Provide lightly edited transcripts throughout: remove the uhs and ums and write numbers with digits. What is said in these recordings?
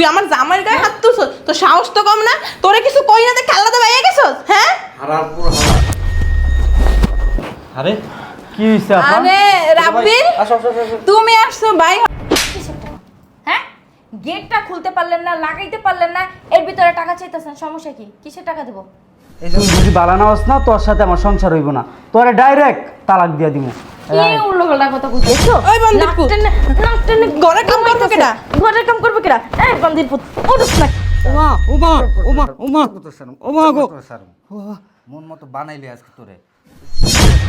তুই আমার জামাইয়ের গায়ে হাত তুলছস, তো সাহস তো কম না? তোরে কিছু কই না, খেলাতে বাইরে গেছস, হ্যাঁ? হারার পুরো হারা। আরে কি হইছে আপা? আরে রাব্বিল, আসো আসো আসো। তুমি আসছো ভাই। কিসের টাকা? হ্যাঁ, গেটটা খুলতে পারলেন না, লাগাইতে পারলেন না, এর ভিতরে টাকা চাইতেছেন, সমস্যা কি? কিসের টাকা দেব? এই জন্য যদি বালানা হস না, তোর সাথে আমার সংসার হইব না, তোরে ডাইরেক্ট তালাক দিয়ে দিব। কি উল্টোপাল্টা কথা কইতেছো? ওই বান্দিরপুত, ঘরে কাম করবে কেডা? ঘরের কাম করবে কেডা? এই বান্দিরপুত, ওরস না। ওমা ওমা ওমা ওমা ওমা গো মন মতো বানাইলি আজকে তোরে।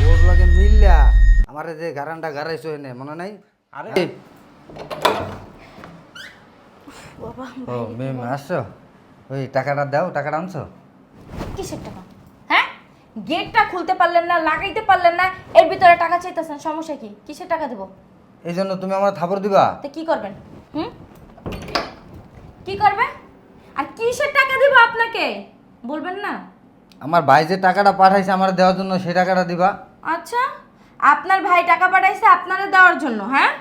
ওর লাগে মিললা আমারে যে গারান্ডা গারাইছো এনে মনে নাই? আরে বাবা, ও মেম আসছো? ওই টাকাটা দাও, টাকাটা আনছো? কিসের টাকা? হ্যাঁ, গেটটা খুলতে পারলেন না, লাগাইতে পারলেন না, এর ভিতরে টাকা চাইতেছেন, সমস্যা কি? কিসের টাকা দেব? এই জন্য তুমি আমার থাপড় দিবা? তো কি করবেন? হুম, কি করবে? আর কিসের টাকা দেব আপনাকে বলবেন না? আমার ভাই যে টাকাটা পাঠাইছে আমার দেওয়ার জন্য সেই টাকাটা দিবা। আচ্ছা, আপনার ভাই টাকা পাঠাইছে আপনারা দেওয়ার জন্য? হ্যাঁ,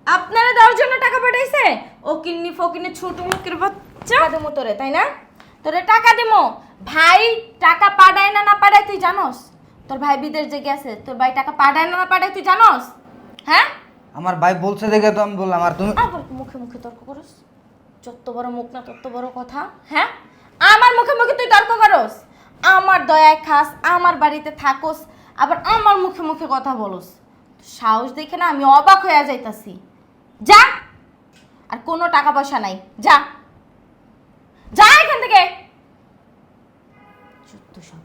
আপনারা দেওয়ার জন্য টাকা পাঠাইছে? ও কিন্নি ফকিনি ছোট মুখের বাচ্চা দেবো তোরে, তাই না? তোরে টাকা দেবো। ভাই টাকা পাঠায় না না পাঠায় তুই জানোস? তোর ভাই বিদেশ যে গেছে, তোর ভাই টাকা পাঠায় না না পাঠায় তুই জানোস? হ্যাঁ, আমার ভাই বলছে দেখে তো আমি বললাম। আর তুমি আবার মুখে মুখে তর্ক করস? যত বড় মুখ না তত বড় কথা। হ্যাঁ, আমার মুখে মুখে তুই তর্ক করস? আমার দয়ায় খাস, আমার বাড়িতে থাকোস, আবার আমার মুখে মুখে কথা বলস। সাহস দেখে না আমি অবাক হয়ে যাইতাছি। যা, আর কোনো টাকা পয়সা নাই, যা যা এখান থেকে। যত সব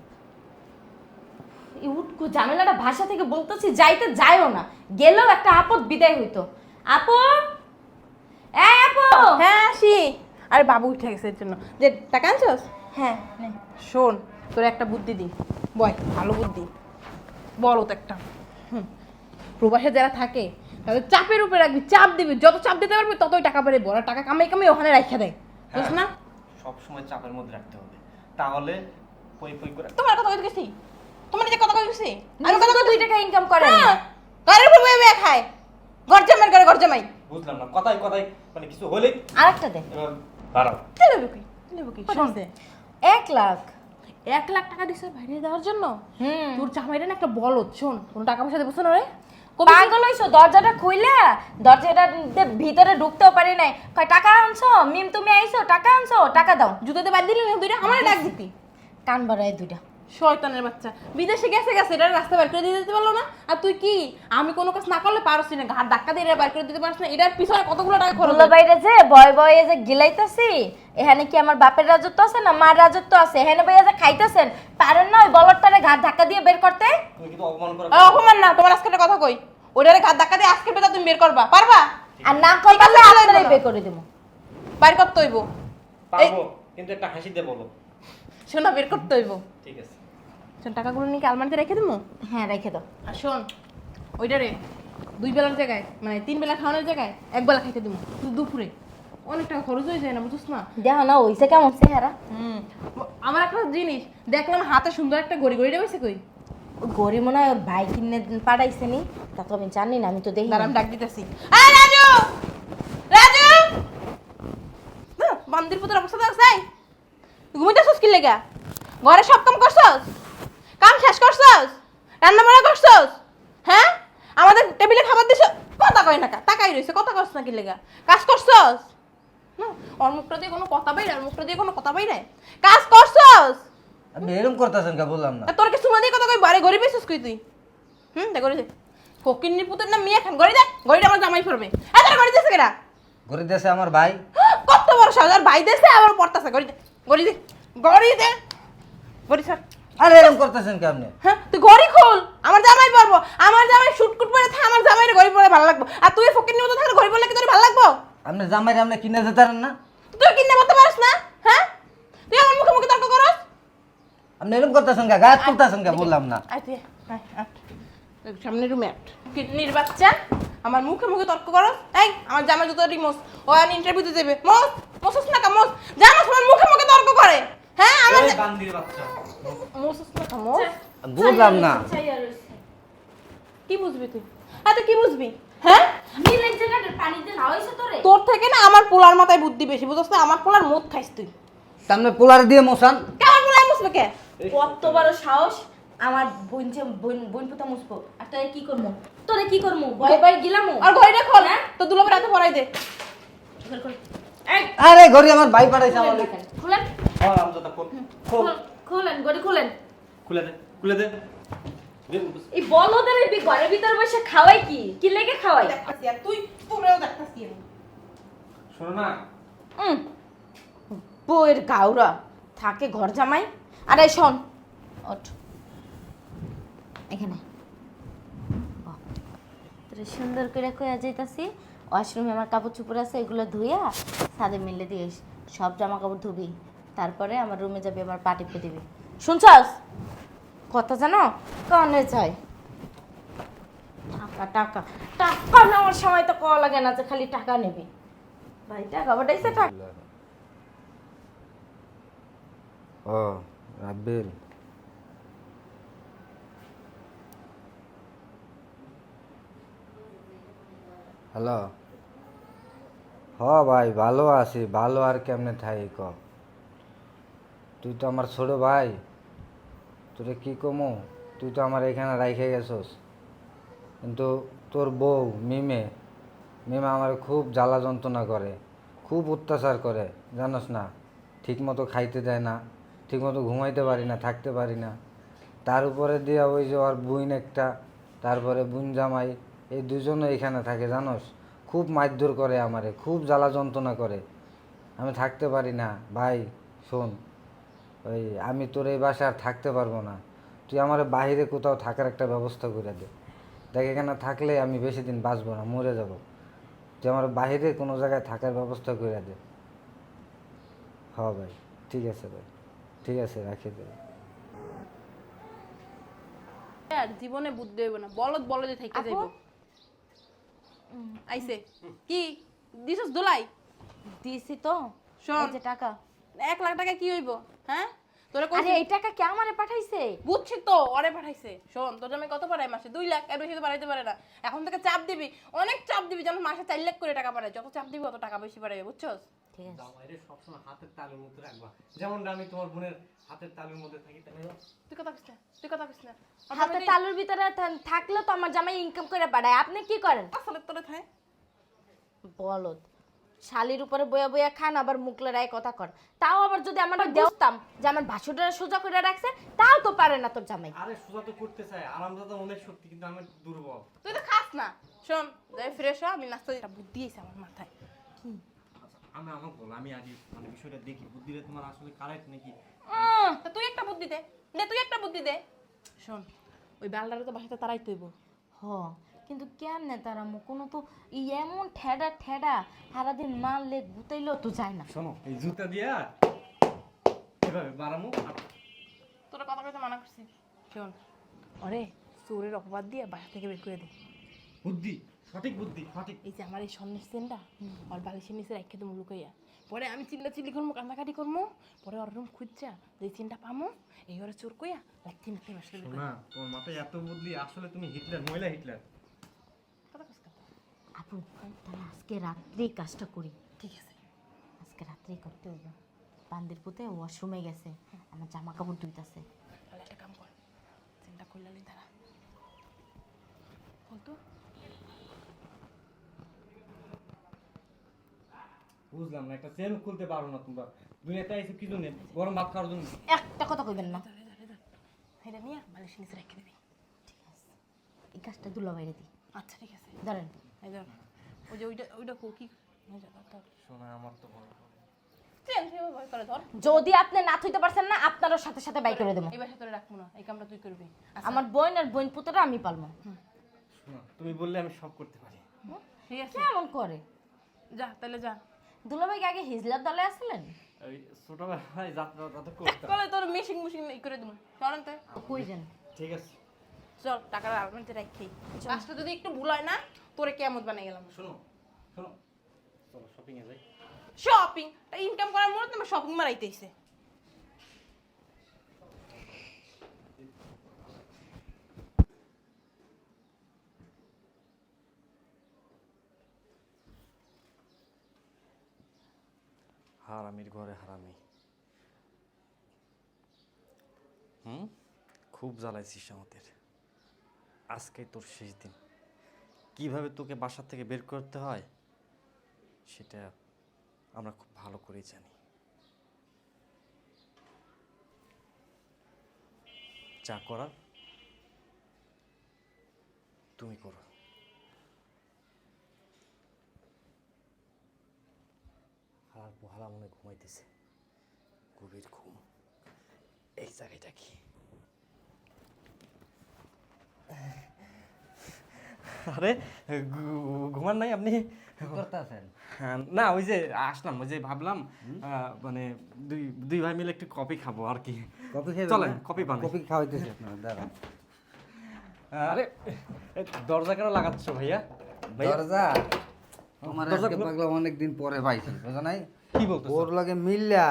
এই উটকো ঝামেলাটা ভাষা থেকে বলতেছি, যাইতে যাইও না, গেলেও একটা আপদ বিদায় হইতো। আপু, এই আপু। হ্যাঁ আসি। আরে বাবু উঠে গেছে এর জন্য। যে টাকা আনছস? হ্যাঁ, নে। শোন, তোর একটা বুদ্ধি দিই। বয়, ভালো বুদ্ধি। বলো তো একটা। প্রবাসে যারা থাকে তাদের চাপের উপরে রাখবি, চাপ দিবি, যত চাপ দিতে পারবি ততই টাকা বেড়ে বড় টাকা কামাই কামাই ওখানে রাখা দেয়, বুঝছ না? সব সময় চাপের মধ্যে রাখতে হবে, তাহলে পই পই করে। তোমার কথা কই গেছি? তোমার যে কথা কই গেছি? আমি কথা কই 2 টাকা ইনকাম করেন। হ্যাঁ, ঘরের উপর বয়ে খায়। ঘর জামাই করে ঘর জামাই। বুঝলাম না, কথাই কথাই মানে কিছু হলেই আরেকটা দে। এবার দাঁড়াও। দিলে কি? দিলে কি? শোন, 1 লাখ। 1 লাখ টাকা দিছে বাইরে দেওয়ার জন্য। হুম, তোর জামাইরা না একটা বলদ। শোন, কোনো টাকা পয়সা দেবছ না রে? পাগল হইছো? দরজাটা খুইলা, দরজাটা ভিতরে ঢুকতেও পারি নাই, কয় টাকা আনছো? মিম তুমি আইছো, টাকা আনছো? টাকা দাও। জুতোতে বাদ দিলি না দুইটা, আমার ডাক দিতি। কান বাড়ায় 2টা। শয়তানের বাচ্চা, বিদেশে গেছে এটা রাস্তা বের করে দিয়ে দিতে পারলো না? আর তুই কি, আমি কোনো কাজ না করলে পারছি না, ঘাট ধাক্কা দিয়ে বের করে দিতে পারছ না? এটার পিছনে কতগুলো টাকা খরচ দুলা বাইরে যে বয় বয়ে যে গিলাইতাছি, এখানে কি আমার বাপের রাজত্ব আছে না মার রাজত্ব আছে? এখানে বাইরে যে খাইতেছেন, পারেন না ওই বলদটারে ঘাট ধাক্কা দিয়ে বের করতে? তুমি কিন্তু অপমান করে। অপমান না, তোমার আজকে একটা কথা কই, ওইটারে ঘাট ধাক্কা দিয়ে আজকে বেটা তুমি বের করবা, পারবা? আর না করলে আপনারাই বের করে দেবো। বাইর করতে হইব। পারবো, কিন্তু একটা হাসি দিয়ে বলো। শোনা, বের করতে হইব। ঠিক আছে। শোন, টাকাগুলো নিয়ে কি আলমারিতে রেখে দেবো? হ্যাঁ, রেখে দাও। আর শোন, ওইটারে 2 বেলার জায়গায় মানে 3 বেলা খাওয়ানোর জায়গায় 1 বেলা খাইতে দেবো, দুপুরে। অনেক টাকা খরচ হয়ে যায় না, বুঝছ না? দেখো না ওইসে কেমন চেহারা। আমার একটা জিনিস দেখলাম, হাতে সুন্দর একটা ঘড়ি, ঘড়িটা হয়েছে কই? গরিব মনে হয় ওর ভাই কিনে পাঠাইছে নি, তা তো আমি জানি না, আমি তো দেখি দাঁড়া, আমি ডাক দিতেছি। এই রাজু, রাজু, বান্দির পুত্র অবস্থা আছে? ঘুমাইতেছস কি লেগা? ঘরে সব কাম করছস? কাম শেষ করছস? রান্না বান্না করছস? হ্যাঁ, আমাদের টেবিলে খাবার দিছ? কথা কই না কা? তাকাই রইছে, কথা কস না কি লেগা? কাজ করছস? না, ওর মুখটা দিয়ে কোনো কথা বাইরে, আর মুখটা দিয়ে কোনো কথা বাইরে। কাজ করছস? আপনি এরকম করতেছেন কে বললাম না। আর তোর কি সুমা দিয়ে কথা কই? বারে গরিব হইছিস কই তুই? দে গড়ি দে। ফকিন্নির পুতের না মিয়া খান, গড়ি দে। গড়িটা আমার জামাই পড়বে। এই তোর গড়ি দিছে কেডা? গরিব দেশে আমার ভাই। কত বড় সাজার ভাই দেছে, আবার পড়তাছে। গড়ি দে, গড়ি দে, গড়ি দে। গড়ি স্যার। আরে এরকম করতেছেন কে আপনি? হ্যাঁ, তুই গড়ি খোল, আমার জামাই পড়বো। আমার জামাই শুটকুট পরে থাকে, আমার জামাইরে গড়ি পরে ভালো লাগবে। আর তুই ফকিন্নির মতো থাকলে গড়ি পরলে কি তোর ভালো লাগবে? আপনি জামাইরে আপনি কিনে যেতেন না? তুই কিনে বলতে পারিস না? হ্যাঁ, তুই আমার মুখে মুখে তর্ক করস। আপনি এরকম করতেছেন কে? গায়ে তুলতেছেন কে বললাম না? আয় তুই, আয়, আয়। সামনে রুমে আট। কিডনির বাচ্চা, আমার মুখে মুখে তর্ক করো। এই আমার জামাই জুতো রিমোস, ও আর ইন্টারভিউ দিতে যাবে। মোস, মোসস না কা মোস, জামাই আমার মুখে মুখে তর্ক করে। হ্যাঁ, আমার এই বান্দির বাচ্চা। মোসস না কা মোস। বুঝলাম না। কি বুঝবি তুই? হ্যাঁ, তুই কি বুঝবি? হ্যাঁ মিলের জায়গাটার পানিতে না হইছে তোরে তোর থেকে না আমার পোলার মাথায় বুদ্ধি বেশি, বুঝছ না? আমার পোলার মদ খাইস তুই। সামনে পোলার দিয়ে মশান। কেমন পোলার মুসবে কে? কত বড় সাহস আমার বোন পুতা মুসবো আর তোরে কি করবো ভয় ভয় গিলামু আর ঘড়িটা খোল, হ্যাঁ? তো দুলাভাই রাতে পড়াই দে। এই আরে ঘড়ি আমার ভাই পাঠাইছে আমার। খুলেন আরামদাদা খোল খোল খুলেন গড়ি খুলেন খুলে দে খুলে দে এই বলদের এই ঘরের ভিতর বসে খাওয়াই কি লেগে খাওয়াই দেখতাছি আর তুই তোমরাও দেখতাছি আমি। শোনো না, বউয়ের গাউরা থাকে ঘর জামাই। আর এই শোন ওঠ এখানে তোরে সুন্দর করে কইয়া যাইতাছি ওয়াশরুমে আমার কাপড় চোপড় আছে এগুলো ধুইয়া ছাদে মিলে দিস, সব জামা কাপড় ধুবি, তারপরে আমার রুমে যাবি, আমার পা টিপে দিবি। শুনছস কথা জানো কানে চাই টাকা টাকা টাকা নেওয়ার সময় তো কল লাগে না যে খালি টাকা নেবি। ভাই টাকা পাঠাইছে টাকা ও রাব্বিল, হ্যালো। হ ভাই ভালো আছি, ভালো আর কেমনে থাই ক। তুই তো আমার ছোট ভাই, তোরে কি কমু, তুই তো আমার এখানে রাইখে গেছস। কিন্তু তোর বউ মিমে আমার খুব জ্বালা যন্ত্রণা করে, খুব অত্যাচার করে, জানোস না? ঠিক মতো খাইতে দেয় না, ঠিক মতো ঘুমাইতে পারি না, থাকতে পারি না। তার উপরে দিয়া ওই যে ওর বুইন একটা, তারপরে বুন জামাই, এই দুজনে এখানে থাকে জানোস। খুব মারধর করে আমারে, খুব জ্বালা যন্ত্রণা করে, আমি থাকতে পারি না। ভাই শোন, ওই আমি তোর এই বাসায় আর থাকতে পারবো না, তুই আমার বাইরে কোথাও থাকার একটা ব্যবস্থা করে দে। দেখ এখানে থাকলে আমি বেশি দিন বাঁচবো না, মরে যাব। তুই আমার বাইরে কোনো জায়গায় থাকার ব্যবস্থা করে দে। হ ভাই, ঠিক আছে ভাই, ঠিক আছে, রাখি দে। আর জীবনে বুদ্ধি হইব না, বলদ বলদে থেকে যাইব। আইছে কি দিছস দোলাই? দিছি তো শোন। এই যে টাকা 1 লাখ টাকা কি হইব? হ্যাঁ তোরে আরে কইছি এই টাকা কে আমারে পাঠাইছে? বুঝছি তো, ওরে পাঠাইছে। শোন তোর জামাই কত পাঠায় মাসে? 2 লাখ, এর বেশি তো পাঠাইতে পারে না। এখন থেকে চাপ দিবি, অনেক চাপ দিবি, যেন মাসে 4 লাখ করে টাকা পাঠায়। যত চাপ দিবি তত টাকা বেশি পাঠাবে, বুঝছস? ঠিক আছে জামাইরে সবসময় হাতের তালুর মধ্যে রাখবা, যেমনটা আমি তোমার বোনের হাতের তালুর মধ্যে থাকি। তাই না? তুই কথা কইছ না, তুই কথা কইছ না। হাতে তালুর ভিতরে থাকলে তো আমার জামাই ইনকাম করে পাঠায়, আপনি কি করেন? আসলে তোরে থাই বলদ শালির উপরে বয়া বয়া খান, আবার মুখ লড়াই কথা কর। তাও আবার যদি আমরা দেখতাম যে আমার ভাসুটা সোজা করে রাখছে, তাও তো পারে না তোর জামাই। আরে সোজা তো করতে চাই, আরামদাদা অনেক শক্তি, কিন্তু আমি দুর্বল। তুই তো খাস না। শোন যাই ফ্রেশ হ, আমি নাস্তা দিটা বুদ্ধি এসে আমার মাথায়। আমি আমাকে বল, আমি আগে মানে বিষয়টা দেখি, বুদ্ধিটা তোমার আসলে কারেক্ট নাকি। তা তুই একটা বুদ্ধি দে, তুই একটা বুদ্ধি দে। শোন ওই বালদারে তো বাসাতে তারাই তৈব। হ কিন্তু কেমনে তারা কোনো তো এমন ঠেডা ঠেডা সারাদিন মারলে গুতাইলেও তো যায় না। শোনো, এই জুতা দিয়া এভাবে বাড়ামো। তোরা কথা কইতে মানা করছি। শোন ওরে চোরের অপবাদ দিয়ে বাসা থেকে বের করে দে। বুদ্ধি, সঠিক বুদ্ধি, সঠিক। এই যে আমার এই স্বর্ণের চেনটা ওর বালিশের নিচে রেখে দেবো লুকাইয়া, পরে আমি চিল্লি করবো, কান্নাকাটি করবো, পরে ওর রুম খুঁজছা যে চেনটা পামো, এই ওরা চোর কইয়া লাইতে নাতে বাসা বের করে শোনা, তোমার মাথায় এত বুদ্ধি, আসলে তুমি হিটলার, মহিলা হিটলার। কথা কইছ কথা। আপু তাহলে আজকে রাত্রেই কাজটা করি। ঠিক আছে আজকে রাত্রেই করতে হবে। বান্দির পুতে ওয়াশরুমে গেছে, আমার জামা কাপড় ধুইতাছে। তাহলে একটা কাম কর, চেনটা খুললালি দাঁড়া বলতো। বুঝলাম না, একটা চেন খুলতে পারো না তোমরা, দুনিয়াতে এসে কি জন্য? গরম ভাত খাওয়ার জন্য? একটা কথা কইবেন না। এটা নিয়ে বালিশের নিচে রেখে দিবি। ঠিক আছে এই কাজটা দুলা বাইরে দিই। আচ্ছা ঠিক আছে ধরেন এই ধর, ওই যে ওইটা কি শোনা, আমার তো ভয় করে। চেন সেভাবে ভয় করে ধর। যদি আপনি না থইতে পারছেন না, আপনারও সাথে সাথে বাই করে দেবো। এই বাসা তোরে রাখবো না, এই কামটা তুই করবি। আমার বোন আর বোন পুতরা আমি পালবো। শোনা, তুমি বললে আমি সব করতে পারি। ঠিক আছে কেমন করে? যা তাহলে যা। দুলাভাই আগে হিজলার দলে আসলেন? ওই ছোটবেলায় যাত্রা যাত্রা করতাম। কলে তোর মেশিং ই করে দেবো, চলেন তো। কই যান? ঠিক আছে, চল টাকাটা আলমারিতে রাখি। কাজটা যদি একটু ভুল হয় না, তোরে কেমন বানিয়ে গেলাম। শোনো শোনো, চলো শপিং এ যাই। শপিং ইনকাম করার মনে তোমার শপিং মারাইতেছে। হারামির ঘরে হারামি। খুব জ্বালাইছিস আমাদের। আজকে তোর শেষ দিন। কিভাবে তোকে বাসা থেকে বের করতে হয় সেটা আমরা খুব ভালো করেই জানি। যা করার তুমি করো। হালার পোহালা মনে ঘুমাইতেছে, গভীর ঘুম। এই জায়গাটা কি? আরে ঘুমান নাই আপনি? কি করতেছেন? না ওই যে আসলাম, ওই যে ভাবলাম মানে দুই ভাই মিলে একটু কফি খাবো আর কি। কফি খেয়ে চলেন কফি বানাই। কফি খাওয়াইতেছি আপনার দাঁড়ান। আরে দরজা কেন লাগাচ্ছ ভাইয়া? দরজা তোমার আজকে পাগলা অনেকদিন পরে পাইছি, বুঝো নাই? কি বলতেছ? ওর লাগে মিললা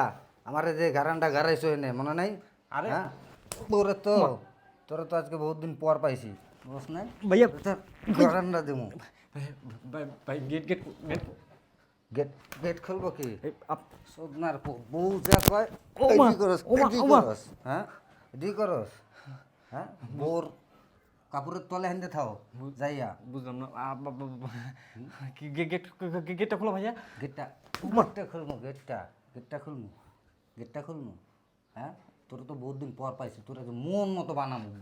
আমারে যে গারানটা গারাইছো এনে মনে নাই? আরে হ্যাঁ তোরে তো আজকে বহুত দিন পর পাইছি, বুঝছ নাই? ভাইয়া গারানটা দেবো। ভাই gate gate gate gate gate খুলবো কি? এই সোদনার বউ যা কয় ওমা, কি করস? ওমা, কি ওমা। করস? হ্যাঁ দি করস? হ্যাঁ বোর কাপড়ের তলে হেন্দে থাও যাইয়া। বুঝলাম না। কি গেটটা খোলো ভাইয়া। গেটটা খুলবো, গেটটা খুলবো। হ্যাঁ তোর তো বহুত দিন পর পাইছি, তোর মন মতো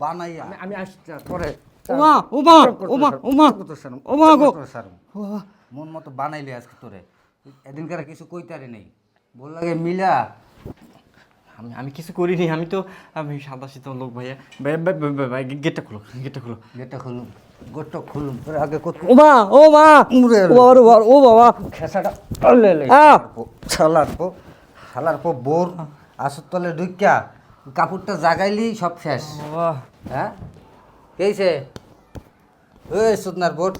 বানাইয়া আমি আসছি। পরে ওমা ওমা ওমা ওমা ওমা গো। মন মতো বানাইলে আজকে তোরে। এদিনকার কিছু কইতারি নেই, বল লাগে মিলা। আমি কিছু করিনি, আমি সাদা শীতল লোক ভাইয়া। ভাই গেটটা খোলো, গেটটা খোলো। গেটটা খুলুম তোরে আগে কত ওমা ওমা ও বাবা খেসাটা শালার পো বোর আসর তলে ঢুকিয়া কাপড়টা জাগাইলি সব শেষ। হ্যাঁ কেছে ওই সুদনার বোট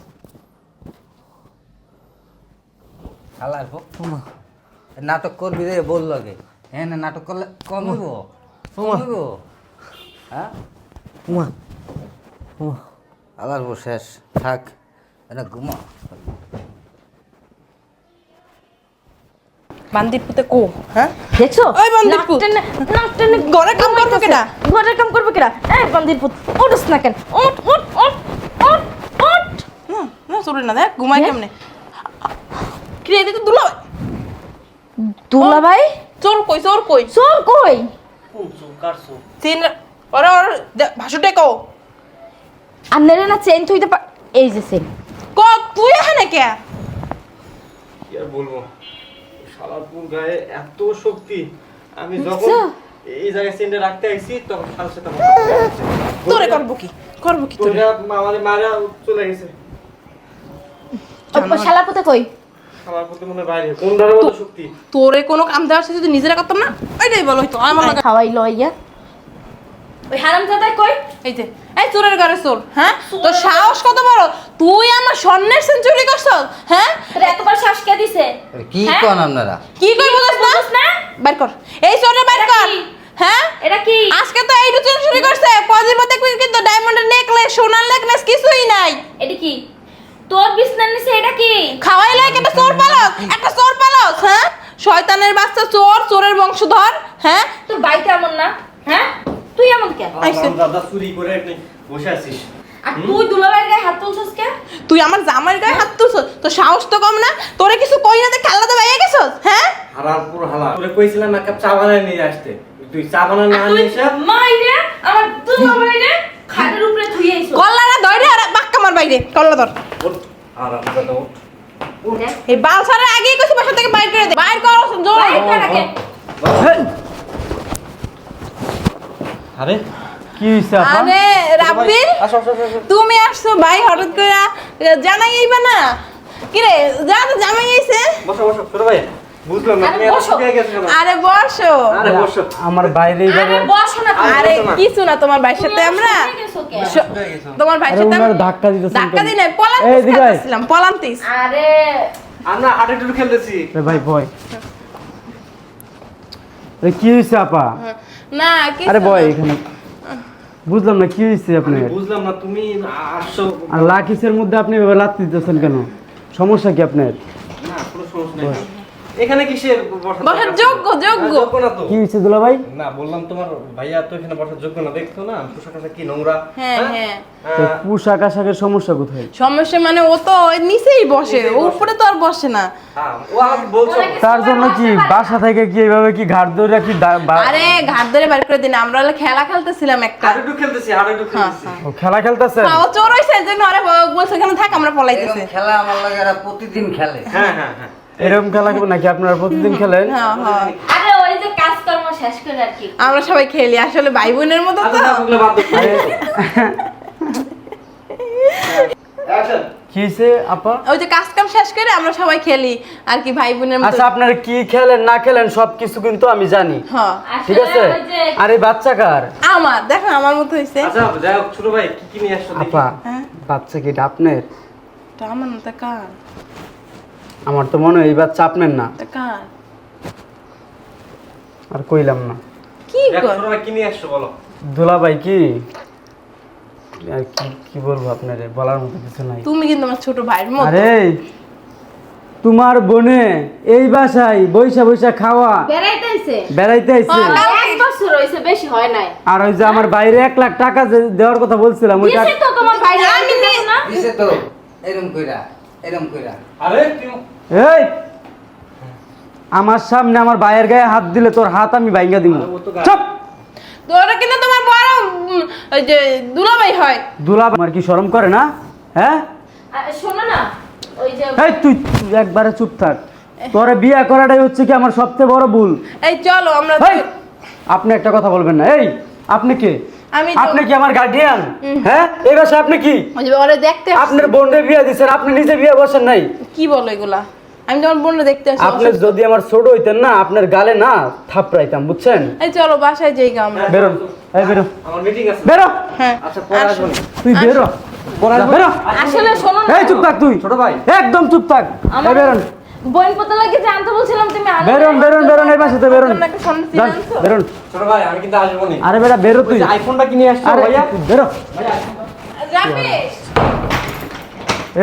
শালার পো নাটক করবি রে বল লাগে। হ্যাঁ না নাটক করলে কমিব হ্যাঁ আলার পো শেষ থাক এটা ঘুমা। বান্দির পুতে কো, হ্যাঁ? দেখছো ওই বান্দির পুত, নাক টেনে ঘরে কাম করবো কেডা? ঘরের কাম করবে কিরা? এই বান্দির পুত উঠস না কেন? উঠ উঠ উঠ উঠ উঠ। না চলে না, দেখ ঘুমাই কেমনে। কি রে এদিকে দুলো দুলা ভাই চোর কই? চোর কই? চিন ওর ভাষুটে কো। আর নেরে না চেন থইতে এই যে চেন ক তুই এখানে কে? কি আর বলবো, শালারপুর গায়ে এত শক্তি। আমি যখন আচ্ছা। এই জায়গায় সেন্টার রাখতে আইছি তখন সাথে সাথে তোরে করবো কি তোরে? আমাদের মারা চলে গেছে। শালা পুতে কই? আমার প্রতি মনে হয় বাইরে কোন ধারে মতো শক্তি। তোরে কোনো কাম দেওয়ার সাথে যদি নিজেরা করতাম না, ওইটাই বলো হইতো আমার লাগে। খাওয়াই লইয়া ওই হারামজাদা কই? এই যে এই চোরের ঘরে চোর, হ্যাঁ? তোর সাহস কত বড়, তুই আমার স্বর্ণের সেঞ্চুরি করছস, হ্যাঁ? তোর এতবার শ্বাস কে দিছে? কি হ্যাঁ? কোন আপনারা? কি কই বলছ না? বাইর কর এই চোরে, বাইর এটা কর। কি? হ্যাঁ এটা কি? আজকে তো এইটু চুরি করছে, পজির মধ্যে কিন্তু ডায়মন্ডের নেকলেস, সোনার নেকলেস কিছুই নাই। এটা কি? তোর বিছনার নিচে এটা কি? খাওয়াই লাগে একটা চোর পালক, হ্যাঁ? শয়তানের বাচ্চা চোর, চোরের বংশধর, হ্যাঁ? তোর বাইটা এমন না, হ্যাঁ? তুই এমন কে? আইছে। দাদা চুরি করে আপনি বসে আছিস। আর তুই দুলাভাইয়ের গায়ে হাত তুলছস কে? তুই আমার জামাইয়ের গায়ে হাত তুলছস, তোর সাহস তো কম না? তোরে কিছু কই না দেখে আলাদা বাইরে গেছস, হ্যাঁ? হারারপুর হালা তোরে কইছিলাম এক কাপ চা বানায় নিয়ে আসতে, তুই চা বানায় না আর তুই নিয়ে এসে মাইরে আমার দুলাভাইরে খাটের উপরে ধুই আইছস। কল্লারা ধরে আর বাক্কা মার বাইরে, কল্লা ধর। আরাম দাদা দেখ, এই বালসারের আগেই কইছি বাসা থেকে বাইর করে দে, বাইর কর জোর। বাইরে কর আগে। আরে কি হইছে আপা? আরে রাব্বিল, তুমি আসছো ভাই হঠাৎ করে, জানাই আইবা না? কি রে যা তো জামাই আইছে। বসো বসো ছোট ভাই, বুঝলাম না আরে তুমি এত বসো। শুকিয়ে গেছো কেন? আরে বসো। আরে বসো। আমার বাইরে এইভাবে আরে বসো না তুমি। আরে কিছু না, তোমার ভাইয়ের সাথে আমরা শুয়ে গেছো কে? তোমার ভাইয়ের আরে সাথে ওনারা ধাক্কা দিতেছেন ধাক্কা কেন? দি নাই, এই দিকে আয়। পলান্তিস। আরে আমরা হাঁটু টুটু খেলতেছি। এ ভাই ভয় এ কি হইছে আপা? না কিছু আরে ভয় না। এখানে বুঝলাম না কি হইছে আপনার। বুঝলাম না তুমি আসছো। আর লাকিসের মধ্যে আপনি এভাবে লাথি দিতেছেন কেন? সমস্যা কি আপনার? না কোনো সমস্যা নেই। এখানে কিসের বসার বসার দরকার ছিল? যোগ্য, যোগ্য। যোগ্য না তো। কি হয়েছে দুলা ভাই? না বললাম তোমার ভাইয়া তো এখানে বসার যোগ্য না, দেখছো না পোশাক আশাক কি নোংরা। হ্যাঁ হ্যাঁ তো পোশাক আশাকের সমস্যা কোথায়? সমস্যা মানে ও তো ওই নিচেই বসে, ও উপরে তো আর বসে না। হ্যাঁ, ও আমাকে বলছো। তার জন্য কি বাসা থেকে কি এইভাবে কি ঘাট ধরে কি আরে ঘাট ধরে বের করে দিন, আমরা হলো খেলা খেলতেছিলাম একটা। হাডুডু খেলতেছি, হাডুডু খেলতেছি। ও খেলা খেলতেছে? ও চোর হইছে এজন্য আরে বলছে এখানে থাক আমরা পলাইতেছি। এরকম খেলা আমার লাগে এরা প্রতিদিন খেলে। হ্যাঁ হ্যাঁ হ্যাঁ। এরকম খেলা নাকি আপনারা প্রতিদিন খেলেন? হ্যাঁ হ্যাঁ আরে ওই যে কাজকর্ম শেষ করে আর কি। আমরা সবাই খেলি আসলে ভাই বোনের মতো তো। আচ্ছা ওগুলো বাদ দাও। অ্যাকশন। কি হয়েছে আপা? ওই যে কাজ কাম শেষ করে আমরা সবাই খেলি আর কি ভাই বোনের মতো। আচ্ছা আপনারা কি খেলেন না খেলেন সবকিছু কিন্তু আমি জানি, হ্যাঁ ঠিক আছে? আসলে ওই যে- আর এই বাচ্চা কার? আমার দেখো আমার মতো হইছে। আচ্ছা যাই হোক, ছোট ভাই কি কি নিয়ে আসছো দেখি। আপা হ্যাঁ বাচ্চা কি এটা আপনার? এটা আমার না, তা কার? আমার তো মনে হয় এই বাচ্চা আপনার না। তা কার? আর কইলাম না। কি দেখ, কর? ছোট ভাই কি নিয়ে আসছো বলো। দুলা ভাই কি আর কি বলবো আপনারে, বলার মতো কিছু নাই। তুমি কিন্তু আমার ছোট ভাইয়ের মতো। আরে তোমার বোনে এই বাসায় বৈশা বৈশা খাওয়া বেড়াইতে আইছে। বেড়াইতে আইছে। এক বছর হইছে, বেশি হয় নাই। আর ওই যে আমার বাইরে 1 লাখ টাকা যে দেওয়ার কথা বলছিলাম ওই দিছে টাকা তো তোমার ভাই, আমি দিই না। দিছে তো এরকম কইরা এরকম কইরা। আরে তুই এই আমার সামনে আমার ভাইয়ের গায়ে হাত দিলে তোর হাত আমি ভাঙা দিব। আরে ও তো চুপ! তো ওরা কিন্তু তোমার বড় ওই যে দুলাভাই হয়। দুলা আমার কি শরম করে না? হ্যাঁ শোনো না, ওই যে এই তুই একবারে চুপ থাক। তোরে বিয়ে করাটাই হচ্ছে কি আমার সবচেয়ে বড় ভুল। এই চলো আমরা এই, আপনি একটা কথা বলবেন না। এই আপনি কি? আমি তো- আপনি কি আমার গার্ডিয়ান? হ্যাঁ এই বাসায় আপনি কি? ওই যে ওরে দেখতে আসছি। আপনার বোনরে বিয়ে দিচ্ছেন, আপনি নিজে বিয়ে বসেন নাই। কি বলো এগুলা? আমি তোমার বোনরে দেখতে আসছি। আপনি যদি আমার ছোট হইতেন না আপনার গালে না থাপড়াইতাম, বুঝছেন? এই চলো বাসায় যাই গা আমরা। বেরো, এই বেরো, আমার মিটিং আছে। বেরো, হ্যাঁ আচ্ছা পরে আসো। আসবো না। তুই বেরো, যা, বেরো। আসলে শোনো না, এই চুপ থাক তুই, ছোট ভাই। একদম চুপ থাক। এই বেরোন, বইন পোতা লাগে জানতে বলছিলাম তুমি আনো। বেরোন, বেরোন, বেরোন, এই বাসাতে বেরোন। আপনার একটা স্বর্ণ চেন যান, আনছো? বেরোন। ছোট ভাই আমি কিন্তু আসবো না। আরে বেটা বেরো তুই। আইফোনটা কি নিয়ে আসছো আরে ভাইয়া? বেরো। রাফিস,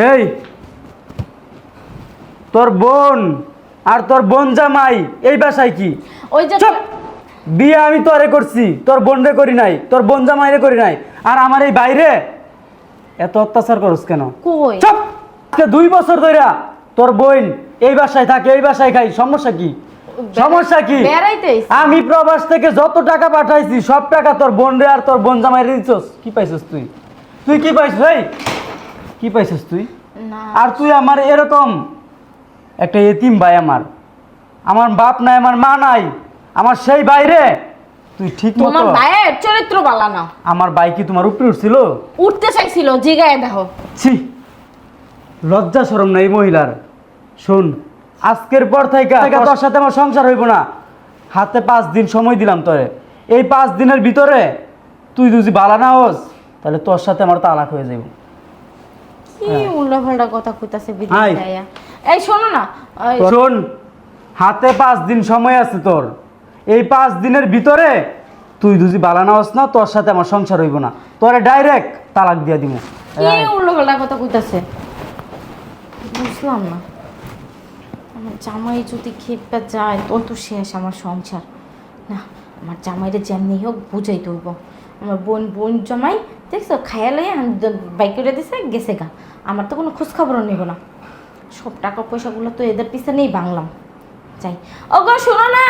এই তোর বোন আর তোর বোন জামাই এই বাসায় কি? ওই যে চুপ! বিয়ে আমি তোরে করছি, তোর বোনরে করি নাই, তোর বোন জামাইরে করি নাই। আর আমার এই বাইরে এত অত্যাচার করস কেন? কই? চুপ! আজকে 2 বছর ধইরা তোর বোন এই বাসায় থাকে, এই বাসায় খাই, সমস্যা কি? সমস্যা কি? বেড়াইতে আইছে। আমি প্রবাস থেকে যত টাকা পাঠাইছি সব টাকা তোর বোনরে আর তোর বোন জামাইরে দিছস। কি পাইছস তুই? তুই কি পাইছস? এই কি পাইছস তুই? না আর তুই আমার এরকম একটা এতিম ভাই, আমার বাপ নাই, আমার মা নাই, আমার সেই বাইরে তুই ঠিক তোমার মতো। ভাইয়ের চরিত্র ভালো না। আমার ভাই কি তোমার উপরে উঠছিল? উঠতে চাইছিল, জিগায় দেখো। ছি, লজ্জা শরম নাই মহিলার। শোন, আজকের পর থেকে তোর সাথে আমার সংসার হইব না। হাতে 5 দিন সময় দিলাম তোরে। এই 5 দিনের ভিতরে তুই যদি বালা না হোস তাহলে তোর সাথে আমার তালাক হয়ে যাইব। কি উল্টাপাল্টা কথা কইতাছে আয়। বিদেশ যাইয়া। এই শোনো না, ওই শোন, হাতে 5 দিন সময় আছে তোর। এই 5 দিনের ভিতরে তুই যদি বালা না হোস না তোর সাথে আমার সংসার হইব না। তোরে ডাইরেক্ট তালাক দিয়ে দিব। কি উল্টাপাল্টা কথা কইতাছে বুঝলাম না। আমার জামাই যদি খেপে যায় তোর তো শেষ আমার সংসার। না, আমার জামাইরে যেমনি হোক বুঝাইতে হইব। আমার বোন জামাই দেখছো খায়ালে বাইক করে দিছে গেছে গা। আমার তো কোনো খোঁজ খবরও নেব না। সব টাকা পয়সাগুলো তো এদের পিছনেই বাংলাম। যাই, ওগো শোনো না।